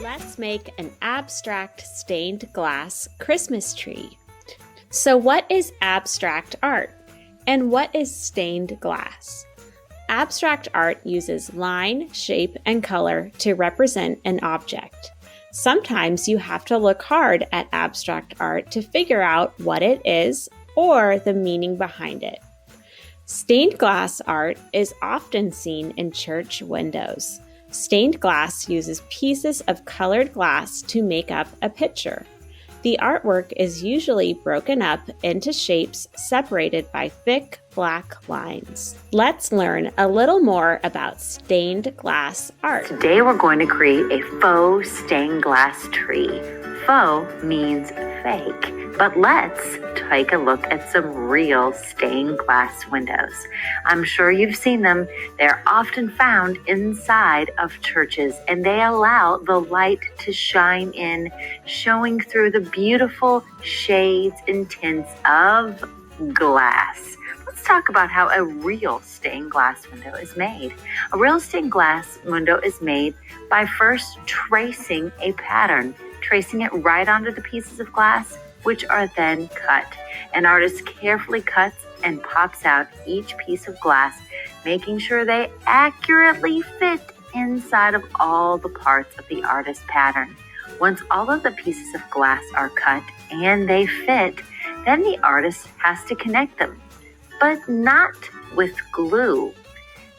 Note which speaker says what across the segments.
Speaker 1: Let's make an abstract stained glass Christmas tree. So what is abstract art? And what is stained glass? Abstract art uses line, shape, and color to represent an object. Sometimes you have to look hard at abstract art to figure out what it is or the meaning behind it. Stained glass art is often seen in church windows. Stained glass uses pieces of colored glass to make up a picture. The artwork is usually broken up into shapes separated by thick black lines. Let's learn a little more about stained glass art.
Speaker 2: Today we're going to create a faux stained glass tree. Faux means fake, but let's take a look at some real stained glass windows. I'm sure you've seen them. They're often found inside of churches, and they allow the light to shine in, showing through the beautiful shades and tints of glass. Let's talk about how a real stained glass window is made. A real stained glass window is made by first tracing a pattern, tracing it right onto the pieces of glass, which are then cut. An artist carefully cuts and pops out each piece of glass, making sure they accurately fit inside of all the parts of the artist's pattern. Once all of the pieces of glass are cut and they fit, then the artist has to connect them, but not with glue.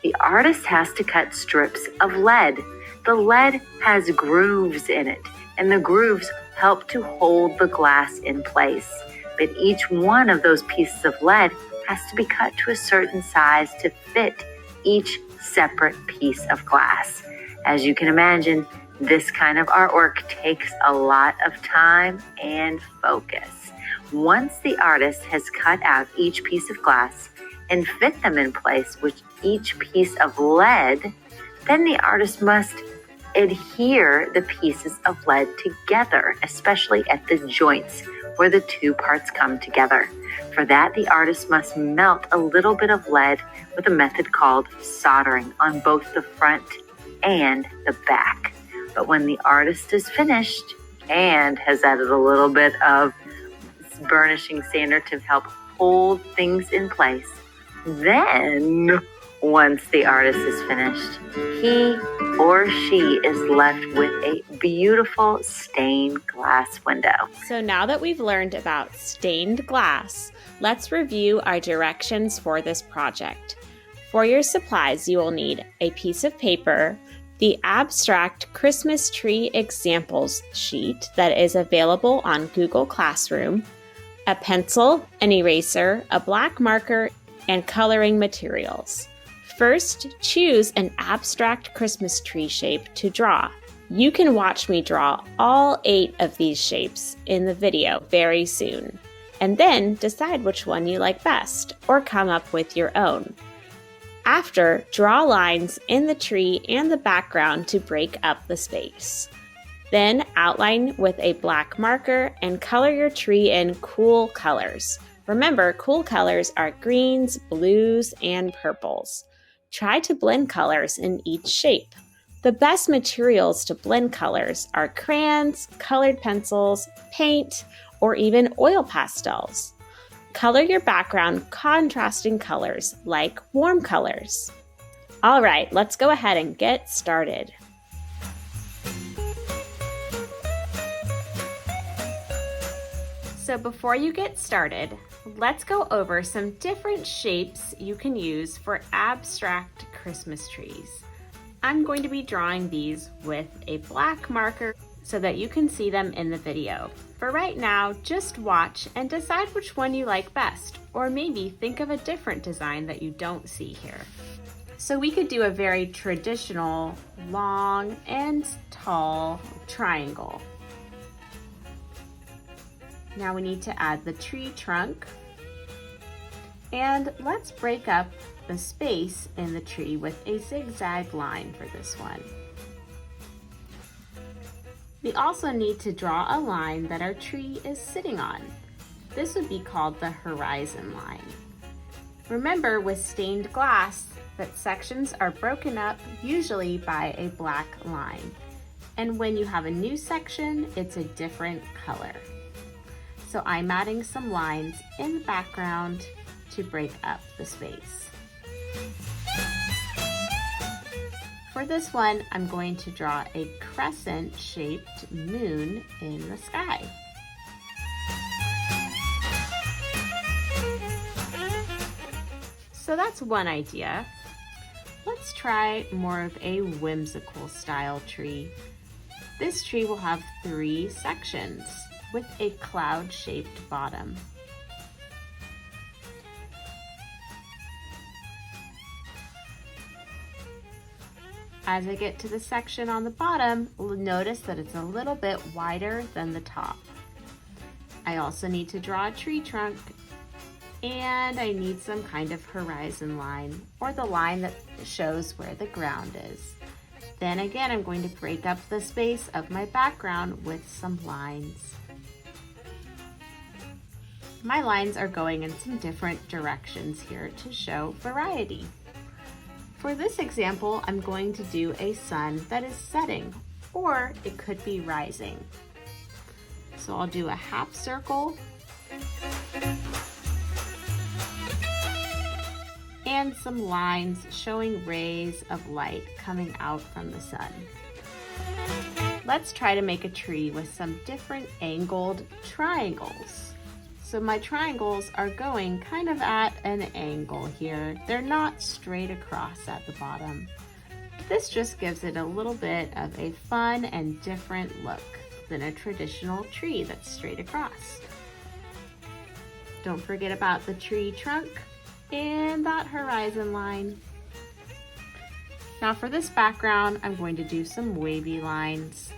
Speaker 2: The artist has to cut strips of lead. The lead has grooves in it, and the grooves help to hold the glass in place. But each one of those pieces of lead has to be cut to a certain size to fit each separate piece of glass. As you can imagine, this kind of artwork takes a lot of time and focus. Once the artist has cut out each piece of glass and fit them in place with each piece of lead, then the artist must adhere the pieces of lead together, especially at the joints where the two parts come together. For that, the artist must melt a little bit of lead with a method called soldering on both the front and the back. But when the artist is finished and has added a little bit of burnishing sander to help hold things in place, then once the artist is finished, he or she is left with a beautiful stained glass window.
Speaker 1: So now that we've learned about stained glass, let's review our directions for this project. For your supplies, you will need a piece of paper, the abstract Christmas tree examples sheet that is available on Google Classroom, a pencil, an eraser, a black marker, and coloring materials. First, choose an abstract Christmas tree shape to draw. You can watch me draw all 8 of these shapes in the video very soon, and then decide which one you like best or come up with your own. After, draw lines in the tree and the background to break up the space. Then outline with a black marker and color your tree in cool colors. Remember, cool colors are greens, blues, and purples. Try to blend colors in each shape. The best materials to blend colors are crayons, colored pencils, paint, or even oil pastels. Color your background contrasting colors like warm colors. All right, let's go ahead and get started. So before you get started, let's go over some different shapes you can use for abstract Christmas trees. I'm going to be drawing these with a black marker so that you can see them in the video. For right now, just watch and decide which one you like best, or maybe think of a different design that you don't see here. So we could do a very traditional, long and tall triangle. Now we need to add the tree trunk. And let's break up the space in the tree with a zigzag line for this one. We also need to draw a line that our tree is sitting on. This would be called the horizon line. Remember, with stained glass, that sections are broken up usually by a black line. And when you have a new section, it's a different color. So I'm adding some lines in the background to break up the space. For this one, I'm going to draw a crescent-shaped moon in the sky. So that's one idea. Let's try more of a whimsical style tree. This tree will have 3 sections with a cloud-shaped bottom. As I get to the section on the bottom, notice that it's a little bit wider than the top. I also need to draw a tree trunk, and I need some kind of horizon line, or the line that shows where the ground is. Then again, I'm going to break up the space of my background with some lines. My lines are going in some different directions here to show variety. For this example, I'm going to do a sun that is setting, or it could be rising. So I'll do a half circle and some lines showing rays of light coming out from the sun. Let's try to make a tree with some different angled triangles. So my triangles are going kind of at an angle here. They're not straight across at the bottom. This just gives it a little bit of a fun and different look than a traditional tree that's straight across. Don't forget about the tree trunk and that horizon line. Now for this background, I'm going to do some wavy lines,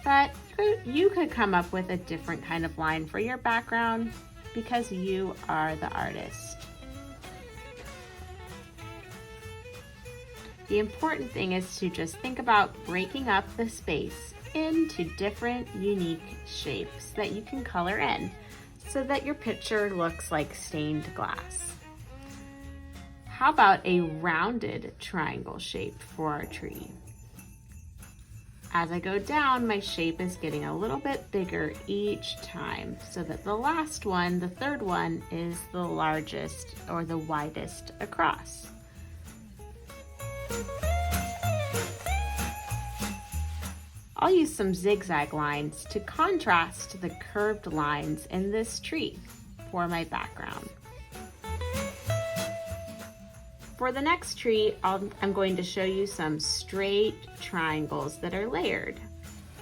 Speaker 1: but you could come up with a different kind of line for your background because you are the artist. The important thing is to just think about breaking up the space into different unique shapes that you can color in so that your picture looks like stained glass. How about a rounded triangle shape for our tree? As I go down, my shape is getting a little bit bigger each time so that the last one, the third one, is the largest or the widest across. I'll use some zigzag lines to contrast the curved lines in this tree for my background. For the next tree, I'm going to show you some straight triangles that are layered.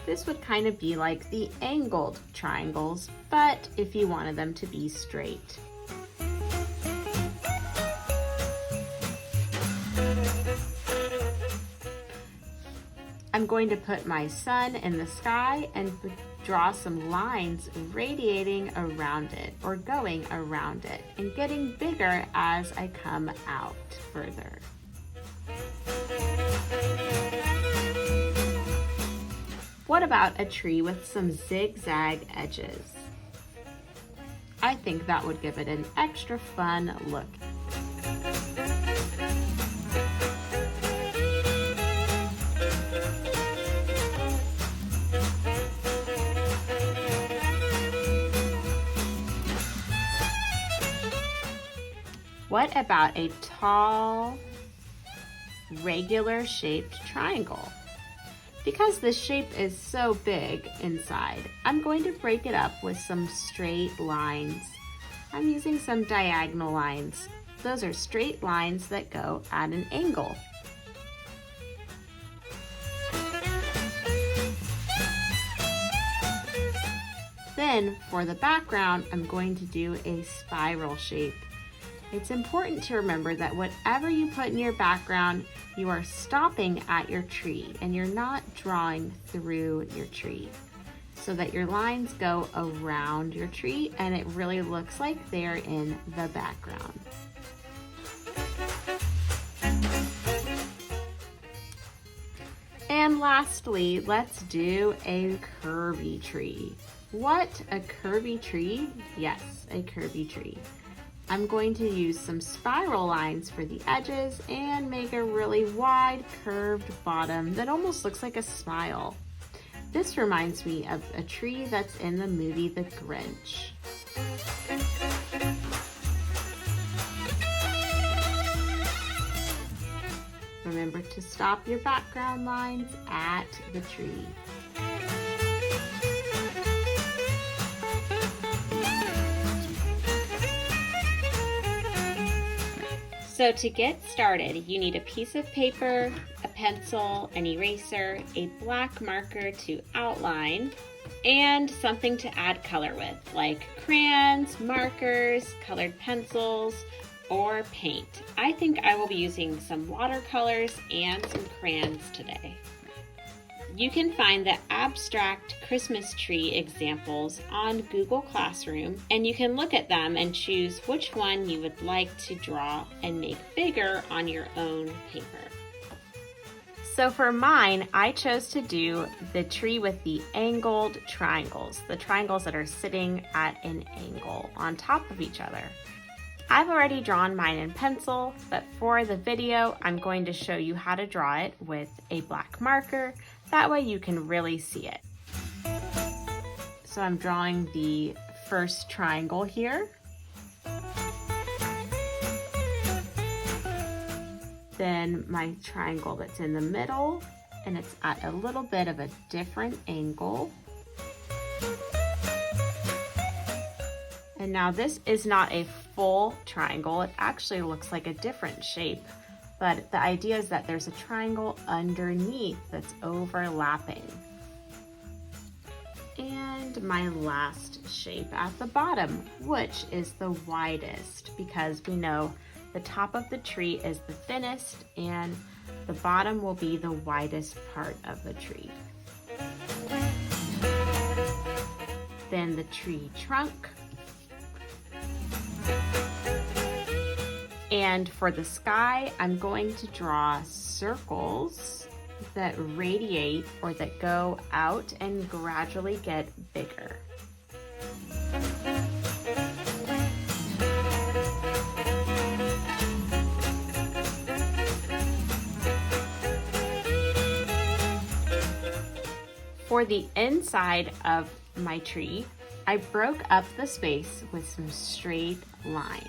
Speaker 1: This would kind of be like the angled triangles, but if you wanted them to be straight. I'm going to put my sun in the sky and draw some lines radiating around it or going around it and getting bigger as I come out further. What about a tree with some zigzag edges? I think that would give it an extra fun look. What about a tall, regular shaped triangle? Because this shape is so big inside, I'm going to break it up with some straight lines. I'm using some diagonal lines. Those are straight lines that go at an angle. Then for the background, I'm going to do a spiral shape. It's important to remember that whatever you put in your background, you are stopping at your tree and you're not drawing through your tree, so that your lines go around your tree and it really looks like they're in the background. And lastly, let's do a curvy tree. What, a curvy tree? Yes, a curvy tree. I'm going to use some spiral lines for the edges and make a really wide curved bottom that almost looks like a smile. This reminds me of a tree that's in the movie The Grinch. Remember to stop your background lines at the tree. So to get started, you need a piece of paper, a pencil, an eraser, a black marker to outline, and something to add color with, like crayons, markers, colored pencils, or paint. I think I will be using some watercolors and some crayons today. You can find the abstract Christmas tree examples on Google Classroom, and you can look at them and choose which one you would like to draw and make bigger on your own paper. So for mine, I chose to do the tree with the angled triangles, the triangles that are sitting at an angle on top of each other. I've already drawn mine in pencil, but for the video, I'm going to show you how to draw it with a black marker. That way you can really see it. So I'm drawing the first triangle here. Then my triangle that's in the middle, and it's at a little bit of a different angle. And now this is not a full triangle. It actually looks like a different shape, but the idea is that there's a triangle underneath that's overlapping. And my last shape at the bottom, which is the widest, because we know the top of the tree is the thinnest and the bottom will be the widest part of the tree. Then the tree trunk. And for the sky, I'm going to draw circles that radiate or that go out and gradually get bigger. For the inside of my tree, I broke up the space with some straight lines.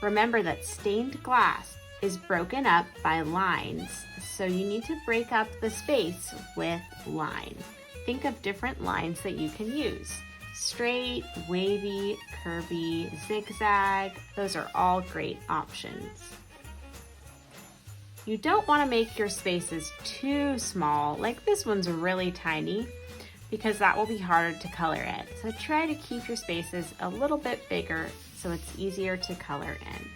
Speaker 1: Remember that stained glass is broken up by lines, so you need to break up the space with line. Think of different lines that you can use. Straight, wavy, curvy, zigzag, those are all great options. You don't want to make your spaces too small, like this one's really tiny, because that will be harder to color in. So try to keep your spaces a little bit bigger so it's easier to color in.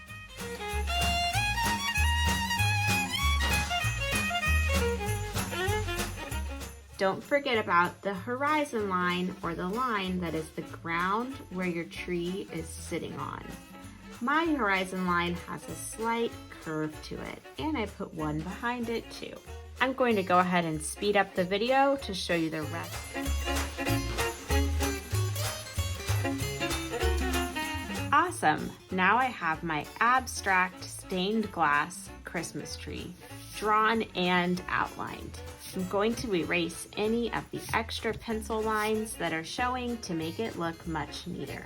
Speaker 1: Don't forget about the horizon line, or the line that is the ground where your tree is sitting on. My horizon line has a slight curve to it, and I put one behind it too. I'm going to go ahead and speed up the video to show you the rest. Awesome! Now I have my abstract stained glass Christmas tree drawn and outlined. I'm going to erase any of the extra pencil lines that are showing to make it look much neater.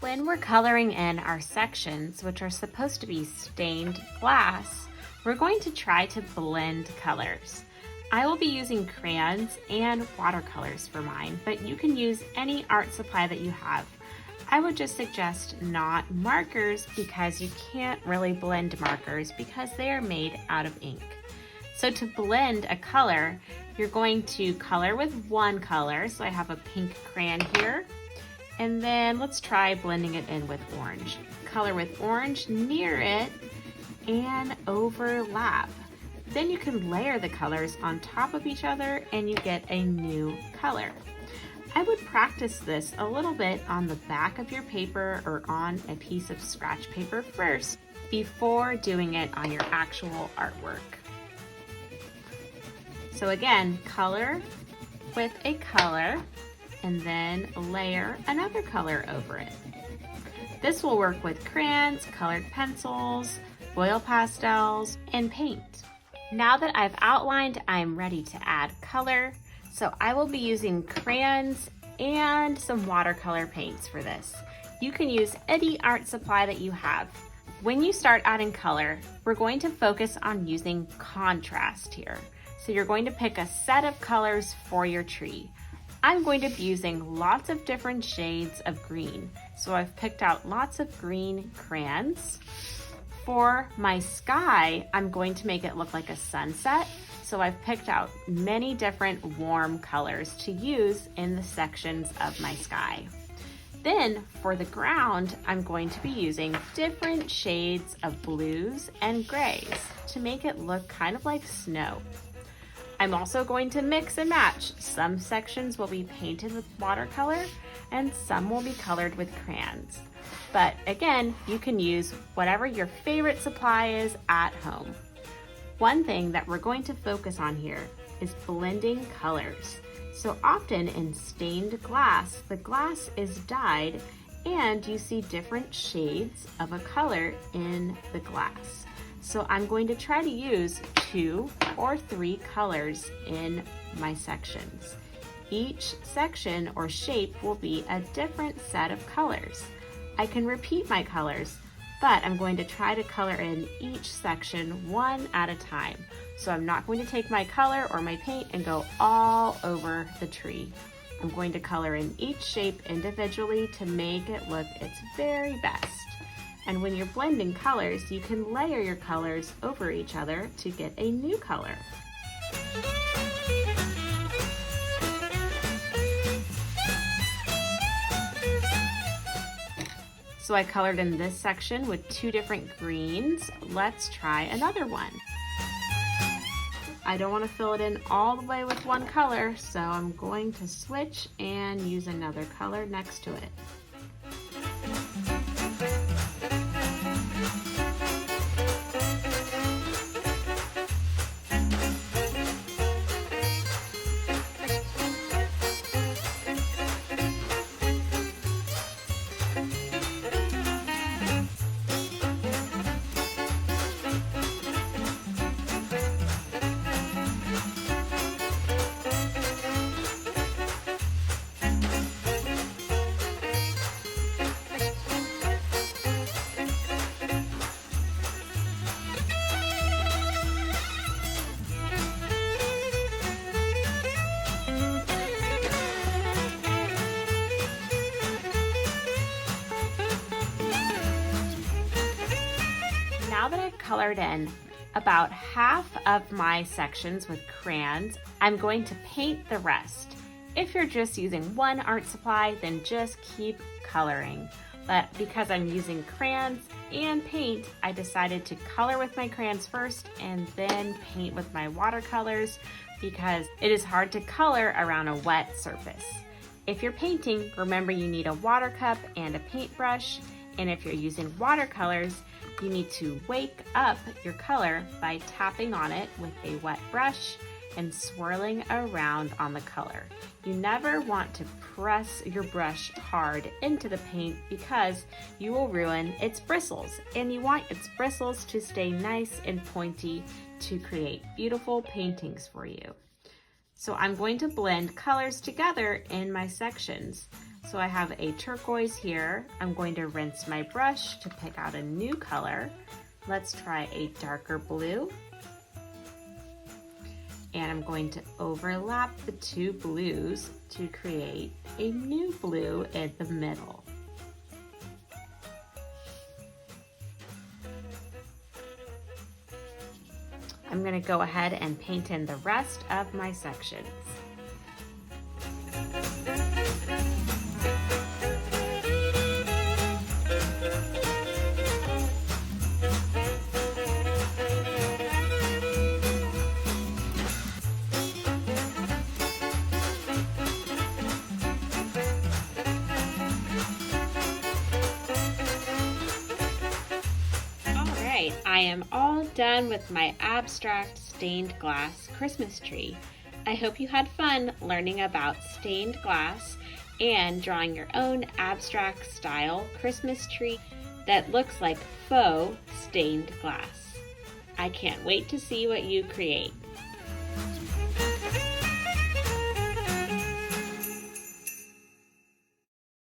Speaker 1: When we're coloring in our sections, which are supposed to be stained glass, we're going to try to blend colors. I will be using crayons and watercolors for mine, but you can use any art supply that you have. I would just suggest not markers, because you can't really blend markers because they are made out of ink. So to blend a color, you're going to color with one color. So I have a pink crayon here. And then let's try blending it in with orange. Color with orange near it and overlap. Then you can layer the colors on top of each other and you get a new color. I would practice this a little bit on the back of your paper or on a piece of scratch paper first before doing it on your actual artwork. So again, color with a color and then layer another color over it. This will work with crayons, colored pencils, oil pastels, and paint. Now that I've outlined, I'm ready to add color. So I will be using crayons and some watercolor paints for this. You can use any art supply that you have. When you start adding color, we're going to focus on using contrast here. So you're going to pick a set of colors for your tree. I'm going to be using lots of different shades of green. So I've picked out lots of green crayons. For my sky, I'm going to make it look like a sunset. So I've picked out many different warm colors to use in the sections of my sky. Then for the ground, I'm going to be using different shades of blues and grays to make it look kind of like snow. I'm also going to mix and match. Some sections will be painted with watercolor and some will be colored with crayons. But again, you can use whatever your favorite supply is at home. One thing that we're going to focus on here is blending colors. So often in stained glass, the glass is dyed and you see different shades of a color in the glass. So I'm going to try to use 2 or 3 colors in my sections. Each section or shape will be a different set of colors. I can repeat my colors, but I'm going to try to color in each section one at a time. So I'm not going to take my color or my paint and go all over the tree. I'm going to color in each shape individually to make it look its very best. And when you're blending colors, you can layer your colors over each other to get a new color. So I colored in this section with 2 different greens. Let's try another one. I don't want to fill it in all the way with one color, so I'm going to switch and use another color next to it. Now that I've colored in about half of my sections with crayons, I'm going to paint the rest. If you're just using one art supply, then just keep coloring. But because I'm using crayons and paint, I decided to color with my crayons first and then paint with my watercolors because it is hard to color around a wet surface. If you're painting, remember you need a water cup and a paintbrush. And if you're using watercolors, you need to wake up your color by tapping on it with a wet brush and swirling around on the color. You never want to press your brush hard into the paint because you will ruin its bristles, and you want its bristles to stay nice and pointy to create beautiful paintings for you. So I'm going to blend colors together in my sections. So I have a turquoise here. I'm going to rinse my brush to pick out a new color. Let's try a darker blue. And I'm going to overlap the 2 blues to create a new blue in the middle. I'm going to go ahead and paint in the rest of my sections. I am all done with my abstract stained glass Christmas tree. I hope you had fun learning about stained glass and drawing your own abstract style Christmas tree that looks like faux stained glass. I can't wait to see what you create.